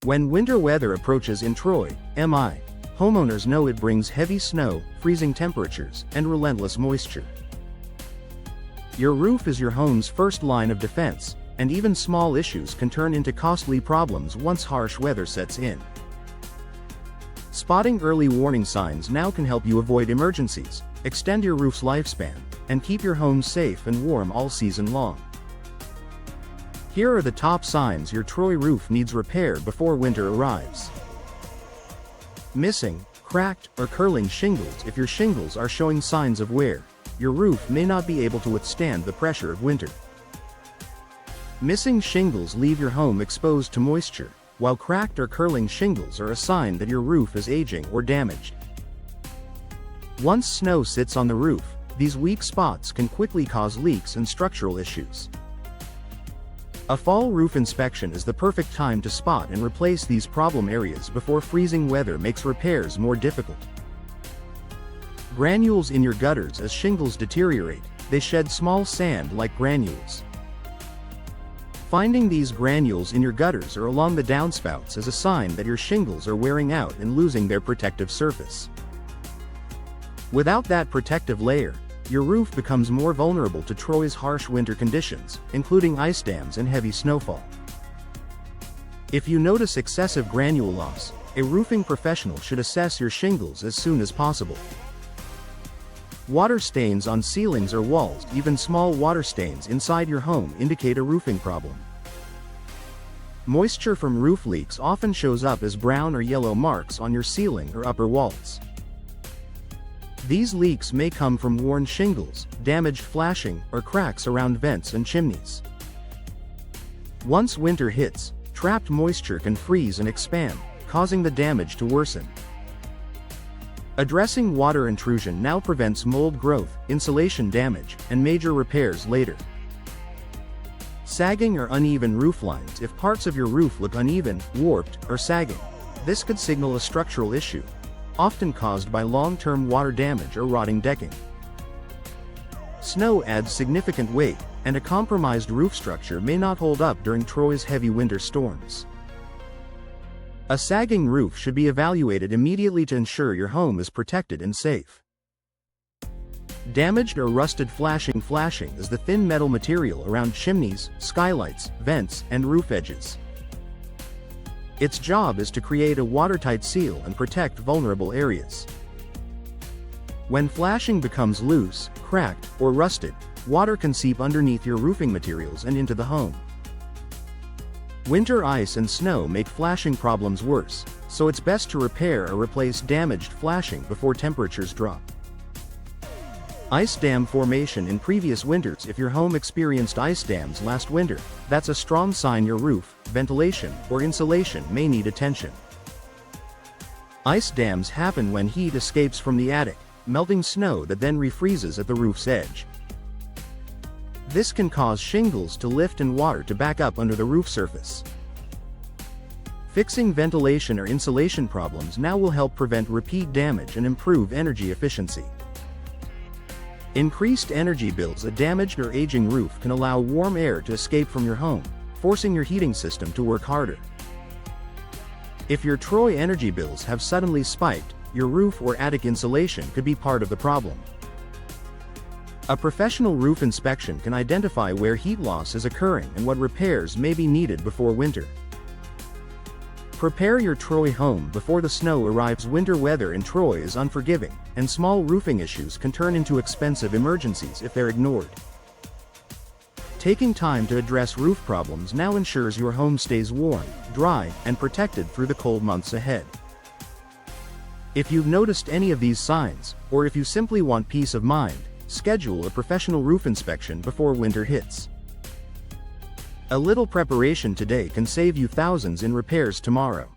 When winter weather approaches in Troy, MI, homeowners know it brings heavy snow, freezing temperatures, and relentless moisture. Your roof is your home's first line of defense, and even small issues can turn into costly problems once harsh weather sets in. Spotting early warning signs now can help you avoid emergencies, extend your roof's lifespan, and keep your home safe and warm all season long. Here are the top signs your Troy roof needs repair before winter arrives. Missing, cracked, or curling shingles. If your shingles are showing signs of wear, your roof may not be able to withstand the pressure of winter. Missing shingles leave your home exposed to moisture, while cracked or curling shingles are a sign that your roof is aging or damaged. Once snow sits on the roof, these weak spots can quickly cause leaks and structural issues. A fall roof inspection is the perfect time to spot and replace these problem areas before freezing weather makes repairs more difficult. Granules in your gutters. As shingles deteriorate, they shed small sand-like granules. Finding these granules in your gutters or along the downspouts is a sign that your shingles are wearing out and losing their protective surface. Without that protective layer, your roof becomes more vulnerable to Troy's harsh winter conditions, including ice dams and heavy snowfall. If you notice excessive granule loss, a roofing professional should assess your shingles as soon as possible. Water stains on ceilings or walls. Even small water stains inside your home indicate a roofing problem. Moisture from roof leaks often shows up as brown or yellow marks on your ceiling or upper walls. These leaks may come from worn shingles, damaged flashing, or cracks around vents and chimneys. Once winter hits, trapped moisture can freeze and expand, causing the damage to worsen. Addressing water intrusion now prevents mold growth, insulation damage, and major repairs later. Sagging or uneven roof lines. If parts of your roof look uneven, warped, or sagging, this could signal a structural issue, often caused by long-term water damage or rotting decking. Snow adds significant weight, and a compromised roof structure may not hold up during Troy's heavy winter storms. A sagging roof should be evaluated immediately to ensure your home is protected and safe. Damaged or rusted flashing. Flashing is the thin metal material around chimneys, skylights, vents, and roof edges. Its job is to create a watertight seal and protect vulnerable areas. When flashing becomes loose, cracked, or rusted, water can seep underneath your roofing materials and into the home. Winter ice and snow make flashing problems worse, so it's best to repair or replace damaged flashing before temperatures drop. Ice dam formation in previous winters. If your home experienced ice dams last winter, that's a strong sign your roof, ventilation, or insulation may need attention. Ice dams happen when heat escapes from the attic, melting snow that then refreezes at the roof's edge. This can cause shingles to lift and water to back up under the roof surface. Fixing ventilation or insulation problems now will help prevent repeat damage and improve energy efficiency. Increased energy bills. A damaged or aging roof can allow warm air to escape from your home, forcing your heating system to work harder. If your Troy energy bills have suddenly spiked, your roof or attic insulation could be part of the problem. A professional roof inspection can identify where heat loss is occurring and what repairs may be needed before winter. Prepare your Troy home before the snow arrives. Winter weather in Troy is unforgiving, and small roofing issues can turn into expensive emergencies if they're ignored. Taking time to address roof problems now ensures your home stays warm, dry, and protected through the cold months ahead. If you've noticed any of these signs, or if you simply want peace of mind, schedule a professional roof inspection before winter hits. A little preparation today can save you thousands in repairs tomorrow.